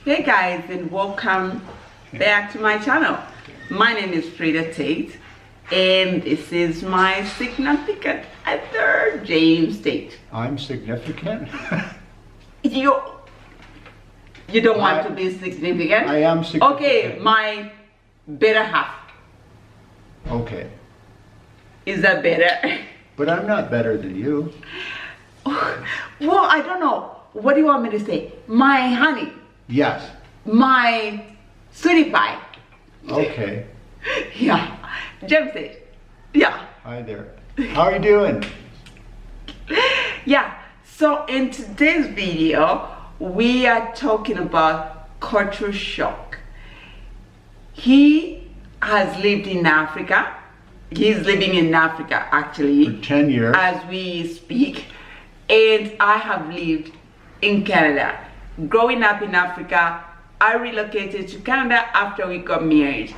Hey guys, and welcome back to my channel. My name is Frida Tate, and this is my significant other, James Tate. I'm significant? You don't want to be significant? I am significant. Okay, my better half. Okay. Is that better? But I'm not better than you. Well, I don't know. What do you want me to say? My honey. Yes. My sweetie pie. Okay. Yeah. James Tate. Yeah. Hi there. How are you doing? Yeah. So in today's video, we are talking about culture shock. He has lived in Africa. He's living in Africa actually. For 10 years. As we speak. And I have lived in Canada. Growing up in Africa, I relocated to Canada after we got married.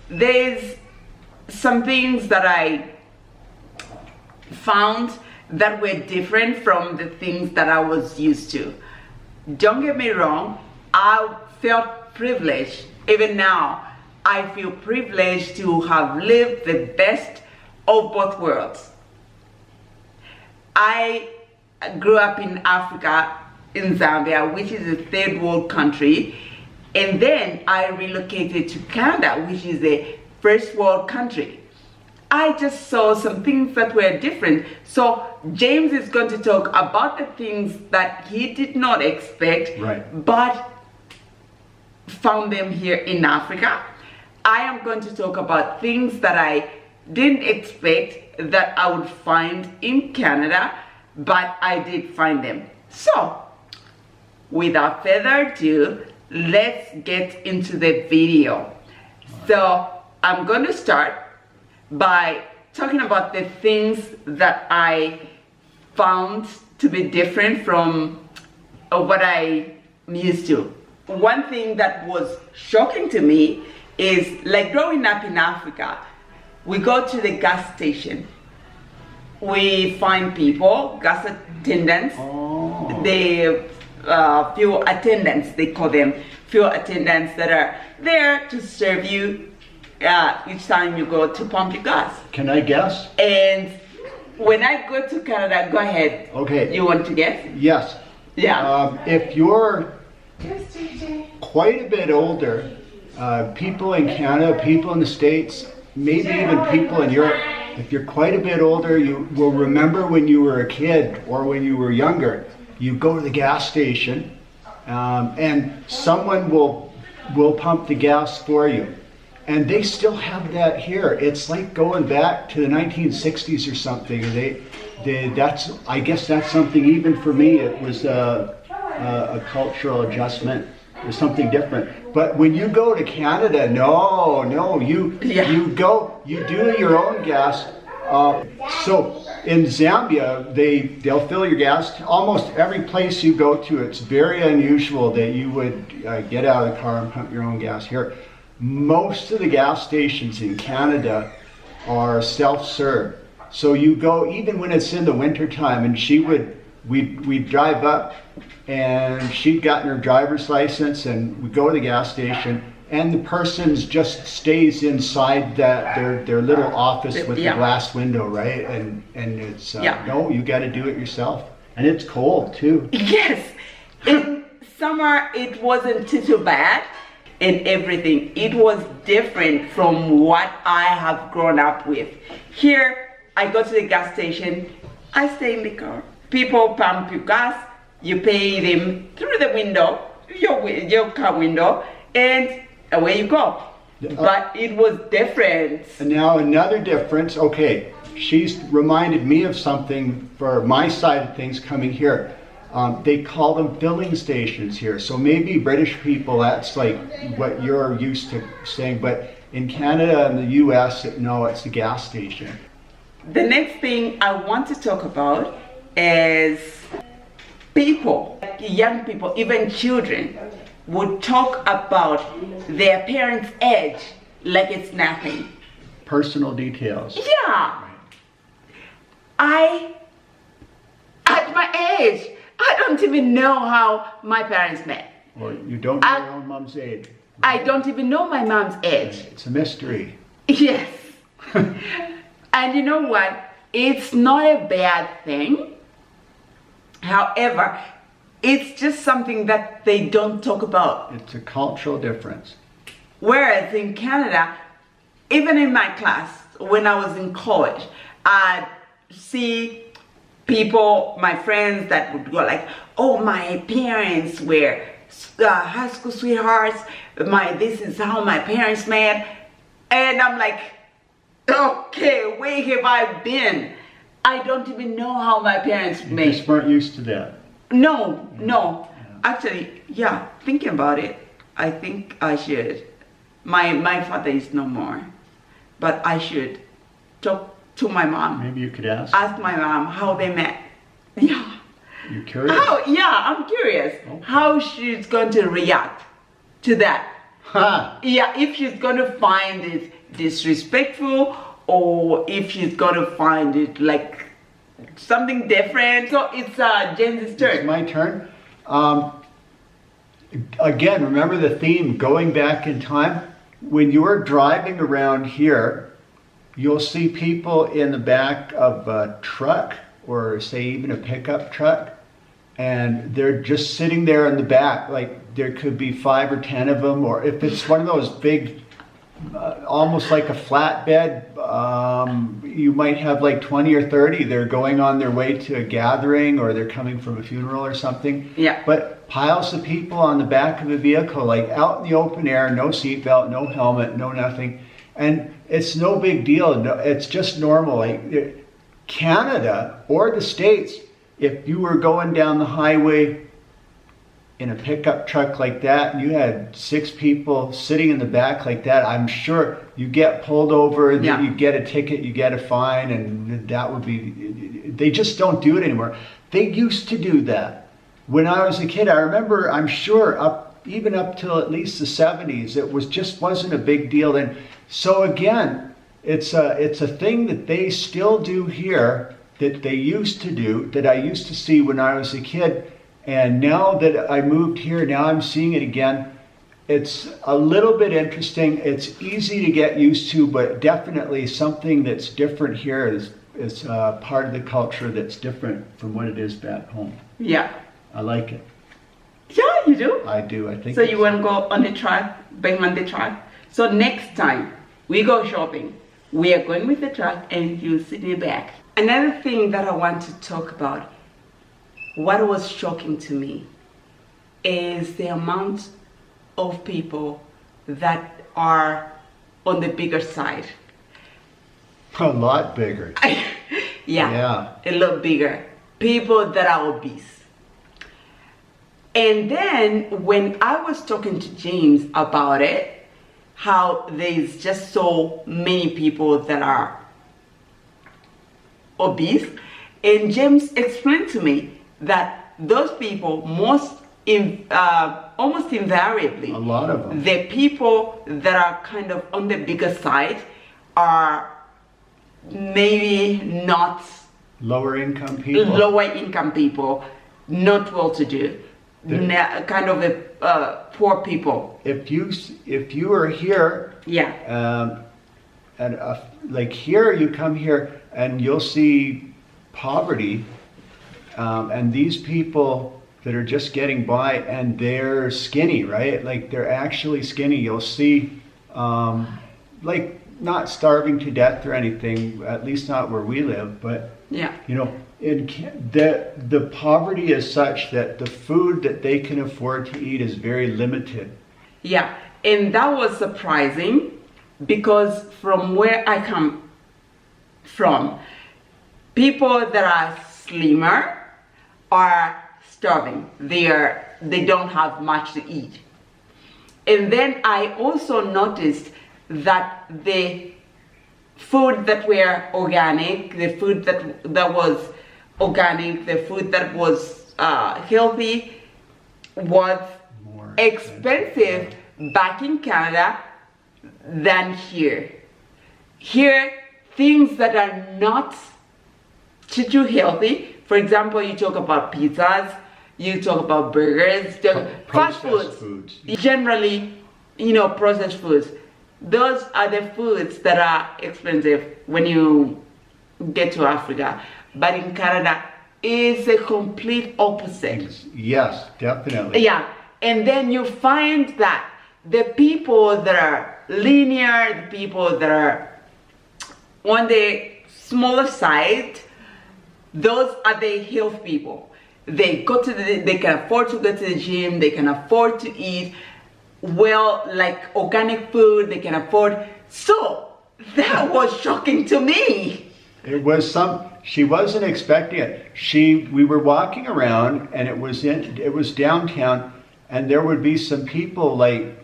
There's some things that I found that were different from the things that I was used to. Don't get me wrong, I felt privileged. Even now, I feel privileged to have lived the best of both worlds. I grew up in Africa, in Zambia, which is a third world country, and then I relocated to Canada, which is a first world country. I just saw some things that were different. So James is going to talk about the things that he did not expect, right, but found them here in Africa. I am going to talk about things that I didn't expect that I would find in Canada, but I did find them. So without further ado, let's get into the video. So I'm going to start by talking about the things that I found to be different from what I'm used to. One thing that was shocking to me is, like, growing up in Africa, we go to the gas station. We find people, gas attendants, they fuel attendants, they call them, fuel attendants that are there to serve you each time you go to pump your gas. Can I guess? And when I go to Canada, go ahead. Okay. You want to guess? Yes. Yeah. If you're quite a bit older, people in Canada, people in the States, maybe even people in Europe, if you're quite a bit older, you will remember when you were a kid or when you were younger, you go to the gas station and someone will pump the gas for you. And they still have that here. It's like going back to the 1960s or something. I guess that's something, even for me, it was a cultural adjustment. There's something different. But when you go to Canada, no, you go, you do your own gas. So in Zambia, they'll fill your gas. Almost every place you go to, it's very unusual that you would get out of the car and pump your own gas here. Most of the gas stations in Canada are self-serve. So you go, even when it's in the wintertime, and we'd drive up, and she'd gotten her driver's license, and we go to the gas station, and the person just stays inside their little office with the glass window, right? And it's no, you got to do it yourself, and it's cold too. Yes, in summer it wasn't too bad, and everything. It was different from what I have grown up with. Here, I go to the gas station, I stay in the car. People pump your gas. You pay them through the window, your car window, and away you go. But it was different. And now another difference, okay, she's reminded me of something for my side of things coming here. They call them filling stations here. So maybe British people, that's like what you're used to saying, but in Canada and the US, no, it's a gas station. The next thing I want to talk about is people, young people, even children, would talk about their parents' age like it's nothing. Personal details. Yeah. At my age, I don't even know how my parents met. Or you don't know your own mom's age. I don't even know my mom's age. It's a mystery. Yes. And you know what? It's not a bad thing. However, it's just something that they don't talk about. It's a cultural difference. Whereas in Canada, even in my class, when I was in college, I'd see people, my friends that would go like, oh, my parents were high school sweethearts. This is how my parents met. And I'm like, okay, where have I been? I don't even know how my parents met. You just weren't used to that. No. Yeah. Actually, yeah, thinking about it, I think I should. My father is no more, but I should talk to my mom. Maybe you could ask my mom how they met. Yeah. You're curious? I'm curious how she's going to react to that. Ha! Yeah, if she's going to find it disrespectful or if she's going to find it like something different. So it's James's turn. It's my turn. Again, remember the theme, going back in time. When you're driving around here, you'll see people in the back of a truck or say even a pickup truck, and they're just sitting there in the back. Like there could be 5 or 10 of them, or if it's one of those big, almost like a flatbed, you might have like 20 or 30. They're going on their way to a gathering or they're coming from a funeral or something. Yeah. But piles of people on the back of a vehicle, like out in the open air, no seatbelt, no helmet, no nothing. And it's no big deal. It's just normal. Like Canada or the States, if you were going down the highway in a pickup truck like that and you had 6 people sitting in the back like that, I'm sure you get pulled over, you get a ticket, you get a fine, and that would be, they just don't do it anymore. They used to do that. When I was a kid, I remember, I'm sure, even up till at least the 70s, it wasn't a big deal. And so again, it's a thing that they still do here, that they used to do, that I used to see when I was a kid. And now that I moved here, now I'm seeing it again. It's a little bit interesting. It's easy to get used to, but definitely something that's different here is part of the culture that's different from what it is back home. Yeah. I like it. Yeah, you do? I do, I think. So you want to go on the truck, behind the truck. So next time we go shopping, we are going with the truck and you sit in the back. Another thing that I want to talk about, what was shocking to me, is the amount of people that are on the bigger side. A lot bigger. Yeah, a lot bigger. People that are obese. And then when I was talking to James about it, how there's just so many people that are obese, and James explained to me that those people almost invariably, a lot of them, the people that are kind of on the bigger side are maybe not lower income people, not well to do, kind of a poor people. If you are here, yeah, and like here, you come here and you'll see poverty, and these people that are just getting by and they're skinny, right? Like they're actually skinny. You'll see, like not starving to death or anything, at least not where we live, but yeah, you know, the poverty is such that the food that they can afford to eat is very limited. Yeah, and that was surprising because from where I come from, people that are slimmer are starving. They don't have much to eat. And then I also noticed that the food that were organic, the food that was organic, the food that was healthy was more expensive back in Canada than here. Here, things that are not too healthy, for example, you talk about pizzas, you talk about burgers, fast foods. Generally, you know, processed foods. Those are the foods that are expensive when you get to Africa. But in Canada, it's a complete opposite. Yes, definitely. Yeah, and then you find that the people that are linear, the people that are on the smaller side, those are the health people. They can afford to go to the gym, they can afford to eat well, like organic food, they can afford. So that was shocking to me. It was she wasn't expecting it. We were walking around and it was downtown, and there would be some people like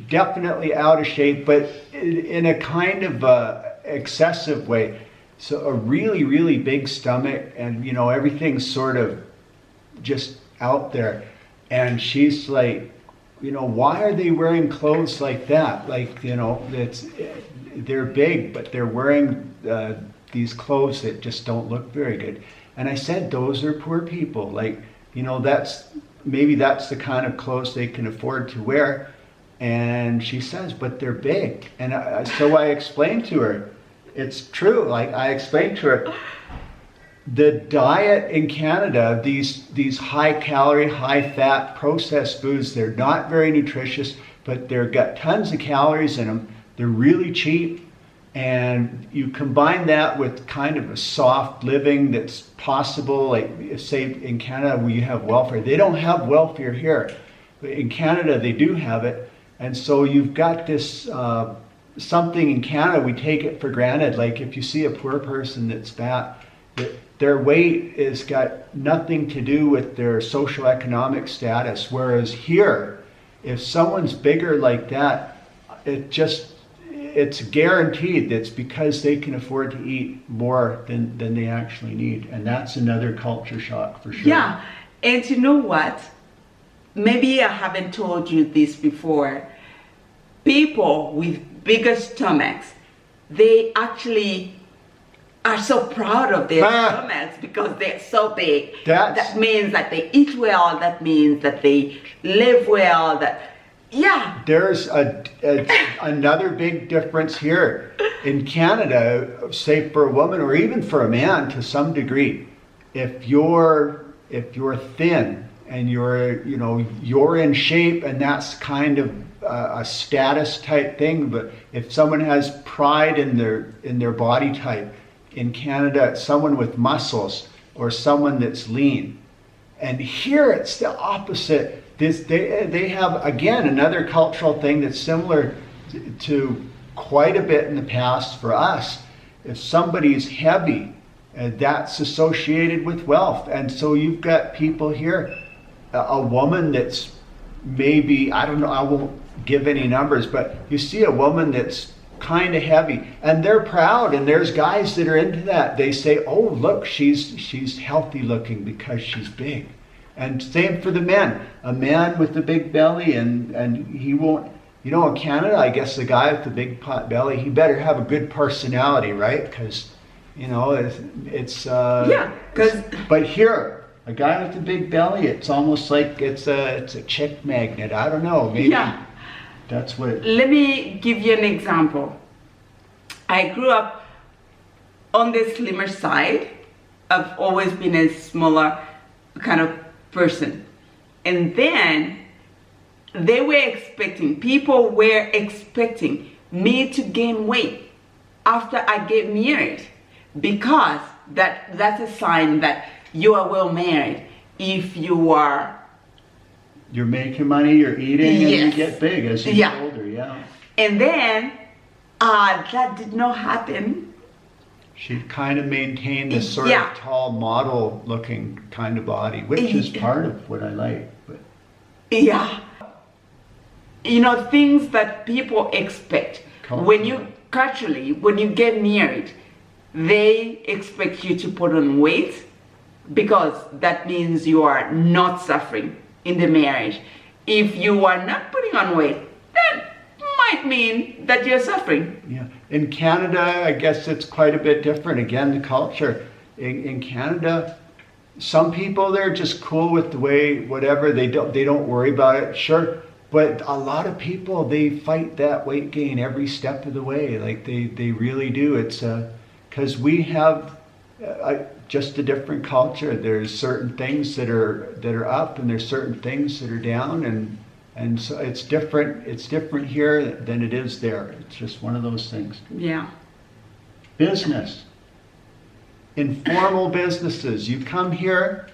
definitely out of shape, but in a kind of excessive way. So a really, really big stomach, and you know, everything's sort of just out there. And she's like, you know, why are they wearing clothes like that? Like, you know, they're big, but they're wearing these clothes that just don't look very good. And I said, those are poor people. Like, you know, maybe that's the kind of clothes they can afford to wear. And she says, but they're big. And so I explained to her, it's true. Like, I explained to her, the diet in Canada, these high calorie, high fat processed foods, they're not very nutritious, but they've got tons of calories in them. They're really cheap. And you combine that with kind of a soft living that's possible, like say in Canada where you have welfare. They don't have welfare here. But in Canada, they do have it. And so you've got this something in Canada, we take it for granted. Like if you see a poor person that's fat, their weight has got nothing to do with their socioeconomic status. Whereas here, if someone's bigger like that, it's guaranteed that's because they can afford to eat more than they actually need. And that's another culture shock for sure. Yeah, and you know what? Maybe I haven't told you this before. People with bigger stomachs, they actually are so proud of their stomachs because they're so big. That means that they eat well, that means that they live well, There's another big difference here. In Canada, say for a woman or even for a man to some degree, if you're thin and you're in shape, and that's kind of a status type thing, but if someone has pride in their body type, in Canada it's someone with muscles or someone that's lean. And here it's the opposite. They have, again, another cultural thing that's similar to quite a bit in the past for us. If somebody's heavy, that's associated with wealth. And so you've got people here, a woman that's maybe, I don't know, I won't give any numbers, but you see a woman that's kind of heavy and they're proud, and there's guys that are into that. They say, oh, look, she's healthy looking because she's big. And same for the men. A man with a big belly, and he won't, you know, in Canada, I guess the guy with the big pot belly, he better have a good personality, right? Because, you know, but here, a guy with a big belly, it's almost like it's a chick magnet. I don't know, maybe that's what Let me give you an example. I grew up on the slimmer side. I've always been a smaller kind of person. And then people were expecting me to gain weight after I get married, because that's a sign that you are well married. If you're making money, you're eating, and you get big as you get older, And then that did not happen. She kind of maintained this sort of tall model looking kind of body, which is part of what I like. But you know, things that people expect. When you get married, they expect you to put on weight because that means you are not suffering in the marriage. If you are not putting on weight, that might mean that you're suffering. Yeah. In Canada, I guess it's quite a bit different. Again, the culture. In Canada, some people, they're just cool with the way, whatever, they don't worry about it, sure. But a lot of people, they fight that weight gain every step of the way. Like they really do. It's because we have just a different culture. There's certain things that are up, and there's certain things that are down, and so it's different. It's different here than it is there. It's just one of those things. Yeah. Business. Informal businesses. You come here,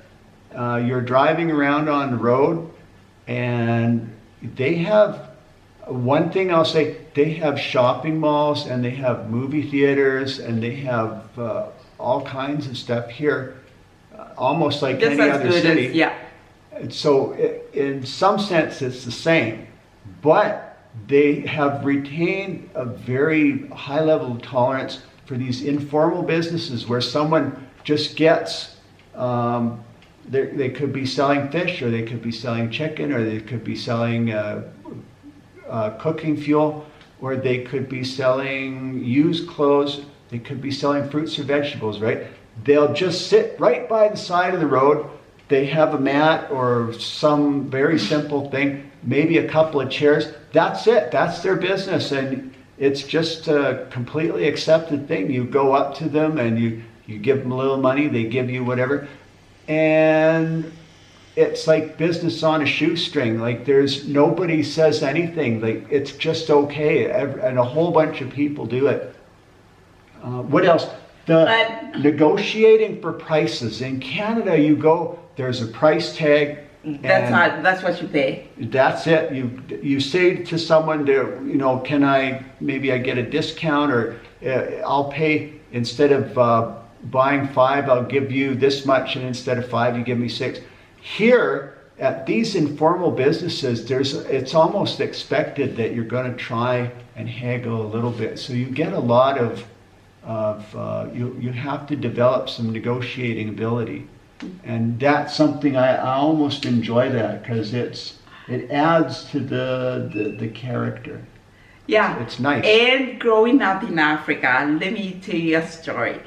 you're driving around on the road, and they have, one thing I'll say, they have shopping malls, and they have movie theaters, and they have all kinds of stuff here, almost like any other city. Yeah. So in some sense it's the same, but they have retained a very high level of tolerance for these informal businesses where someone just gets, they could be selling fish, or they could be selling chicken, or they could be selling cooking fuel, or they could be selling used clothes, they could be selling fruits or vegetables, right? They'll just sit right by the side of the road. They have a mat or some very simple thing, maybe a couple of chairs. That's it. That's their business. And it's just a completely accepted thing. You go up to them and you give them a little money. They give you whatever. And it's like business on a shoestring. Like nobody says anything. Like it's just okay. And a whole bunch of people do it. What else? Negotiating for prices. In Canada, you go, there's a price tag. That's what you pay. That's it. You say to someone, can maybe I get a discount, or I'll pay, instead of buying 5, I'll give you this much, and instead of 5, you give me 6. Here, at these informal businesses, it's almost expected that you're going to try and haggle a little bit. So you get a lot of you have to develop some negotiating ability, and that's something I almost enjoy that, because it adds to the character. Yeah, it's nice. And growing up in Africa, let me tell you a story.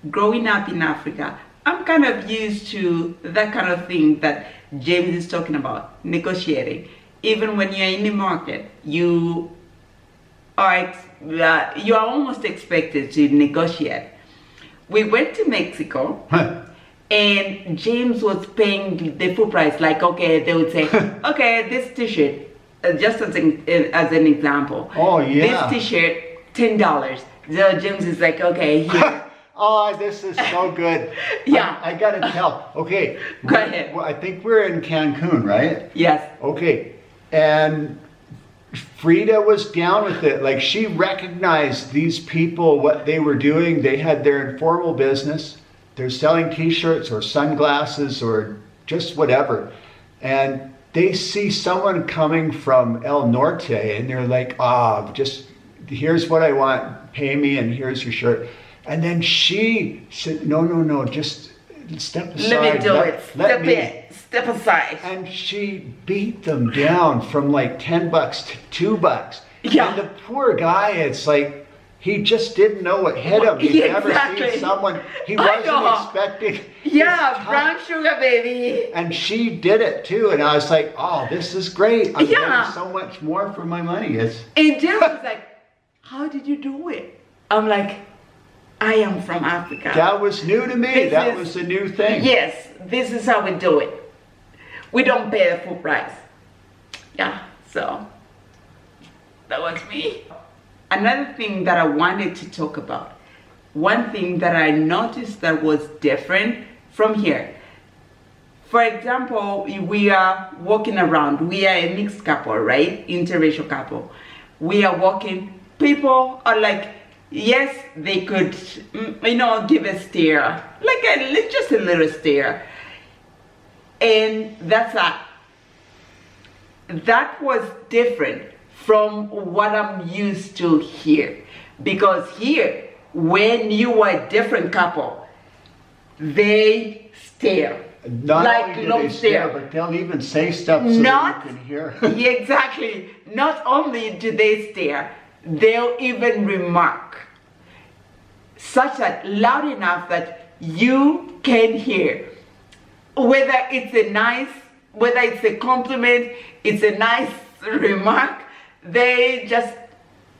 Growing up in Africa, I'm kind of used to that kind of thing that James is talking about, negotiating. Even when you're in the market, you are almost expected to negotiate. We went to Mexico, and James was paying the full price. Like, okay, they would say, okay, this t-shirt, just as an example. Oh yeah. This t-shirt, $10. So James is like, okay, here. Oh, this is so good. Yeah. I gotta tell. Okay. Go ahead. I think we're in Cancun, right? Yes. Okay. And Frida was down with it. Like, she recognized these people, what they were doing. They had their informal business. They're selling t-shirts or sunglasses or just whatever. And they see someone coming from El Norte, and they're like, just here's what I want, pay me, and here's your shirt. And then she said, no, just step aside. Let me do it. Step aside. And she beat them down from like $10 to $2. Yeah. And the poor guy, it's like, he just didn't know what hit him. He'd never seen someone, he wasn't expecting. Yeah, brown sugar, baby. And she did it too. And I was like, oh, this is great. I'm getting so much more for my money. And Jim was like, how did you do it? I'm like, I am from Africa. That was new to me. That was a new thing. Yes, this is how we do it. We don't pay the full price. Yeah, so that was me. Another thing that I wanted to talk about, one thing that I noticed that was different from here. For example, we are walking around. We are a mixed couple, right? Interracial couple. We are walking. People are like, yes, they could, give a stare, like just a little stare. And that's that. That was different from what I'm used to here. Because here, when you are a different couple, they stare. Not only do they stare, but they'll even say stuff so that you can hear. Yeah, exactly. Not only do they stare, they'll even remark. Such that loud enough that you can hear. Whether it's a compliment, it's a nice remark, they just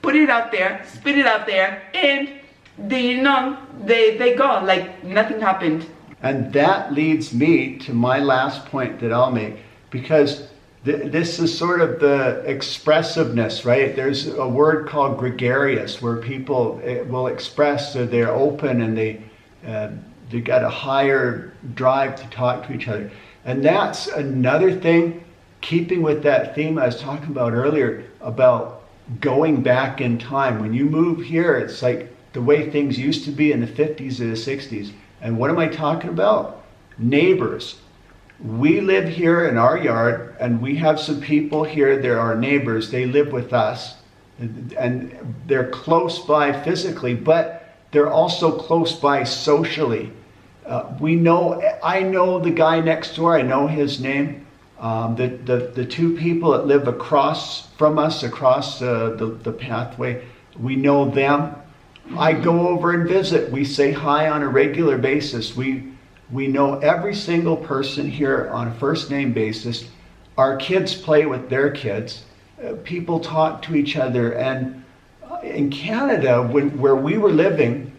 put it out there, spit it out there, and they go like nothing happened. And that leads me to my last point that I'll make, because this is sort of the expressiveness, right? There's a word called gregarious, where people will express, so they're open and they got a higher drive to talk to each other. And that's another thing, keeping with that theme I was talking about earlier, about going back in time. When you move here, it's like the way things used to be in the 50s or the 60s. And what am I talking about? Neighbors. We live here in our yard, and we have some people here, they're our neighbors, they live with us, and they're close by physically, but they're also close by socially. I know the guy next door, I know his name. The two people that live across from us, across the pathway, we know them. I go over and visit. We say hi on a regular basis. We know every single person here on a first name basis. Our kids play with their kids. People talk to each other. And in Canada, where we were living,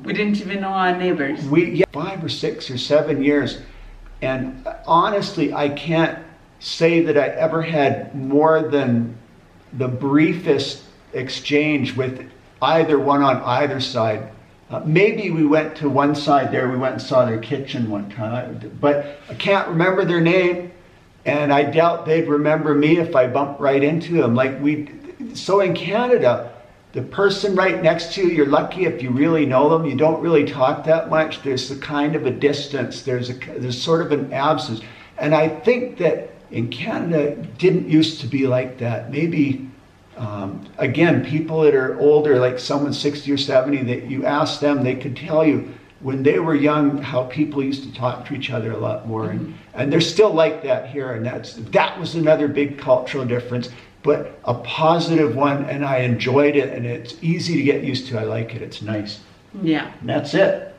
we didn't even know our neighbors. 5 or 6 or 7 years. And honestly, I can't say that I ever had more than the briefest exchange with either one on either side. Maybe we went to one side there, we went and saw their kitchen one time, but I can't remember their name, and I doubt they'd remember me if I bumped right into them. So in Canada, the person right next to you, you're lucky if you really know them. You don't really talk that much. There's a kind of a distance. There's sort of an absence. And I think that in Canada, it didn't used to be like that. Maybe, again, people that are older, like someone 60 or 70, that you ask them, they could tell you when they were young how people used to talk to each other a lot more. Mm-hmm. And they're still like that here. And that was another big cultural difference, but a positive one, and I enjoyed it, and it's easy to get used to. I like it. It's nice. Yeah. And that's it.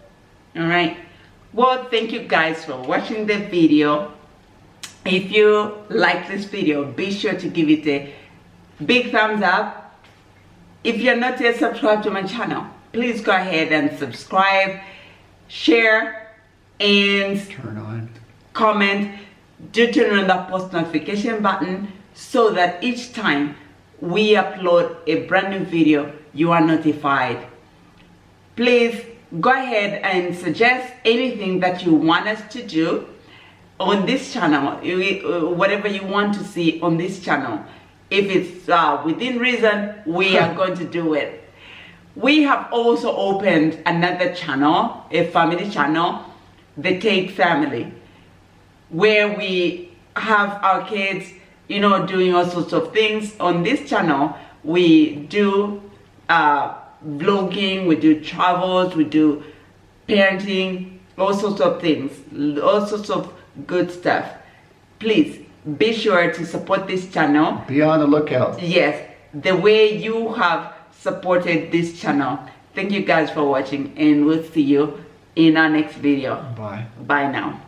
All right. Well, thank you guys for watching the video. If you like this video, be sure to give it a big thumbs up. If you're not yet subscribed to my channel, please go ahead and subscribe, share, and turn on comment. Do turn on the post notification button so that each time we upload a brand new video, you are notified. Please go ahead and suggest anything that you want us to do on this channel, whatever you want to see on this channel. If it's within reason, we are going to do it. We have also opened another channel, a family channel, the Take Family, where we have our kids, doing all sorts of things. On this channel, we do vlogging, we do travels, we do parenting, all sorts of things, all sorts of good stuff. Please be sure to support this channel. Be on the lookout. Yes, the way you have supported this channel. Thank you guys for watching, and we'll see you in our next video. Bye. Bye now.